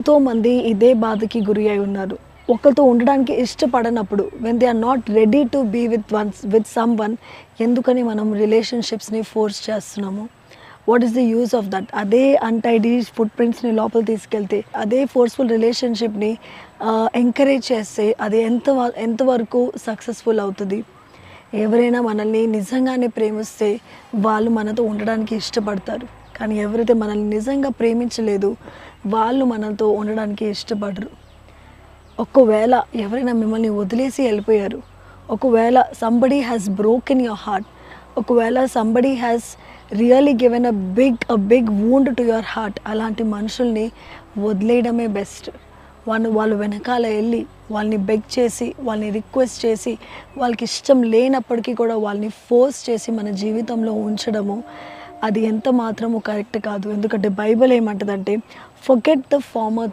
ఎంతోమంది ఇదే బాధకి గురి అయి ఉన్నారు. ఒకరితో ఉండడానికి ఇష్టపడనప్పుడు when they are not ready to be with someone ఎందుకని మనం రిలేషన్‌షిప్స్‌ని ఫోర్స్ చేస్తున్నాము? What is the use of that? అదే అన్‌టైడీ ఫుట్ ప్రింట్స్‌ని లోపలికి తీసుకెళ్తే, అదే ఫోర్స్‌ఫుల్ రిలేషన్‌షిప్‌ని ఎంకరేజ్ చేస్తే అది ఎంతవరకు సక్సెస్‌ఫుల్ అవుతది? ఎవరైనా మనల్ని నిజంగానే ప్రేమిస్తే వాళ్ళు మనతో ఉండడానికి ఇష్టపడతారు. కానీ ఎవరైతే మనల్ని నిజంగా ప్రేమించలేదు, వాళ్ళు మనతో ఉండడానికి ఇష్టపడరు. ఒకవేళ ఎవరైనా మిమ్మల్ని వదిలేసి వెళ్ళిపోయారు, ఒకవేళ somebody has broken your heart, ఒకవేళ somebody has really given a big wound to your heart, అలాంటి మనుషుల్ని వదిలేయడమే బెస్ట్. వాళ్ళ వెనకాల వెళ్ళి వాళ్ళని బెగ్ చేసి, వాళ్ళని రిక్వెస్ట్ చేసి, వాళ్ళకి ఇష్టం లేనప్పటికీ కూడా వాళ్ళని ఫోర్స్ చేసి మన జీవితంలో ఉంచడము అది ఎంత మాత్రము కరెక్ట్ కాదు. ఎందుకంటే బైబిల్ ఏమంటదంటే, ఫర్గెట్ ద ఫార్మర్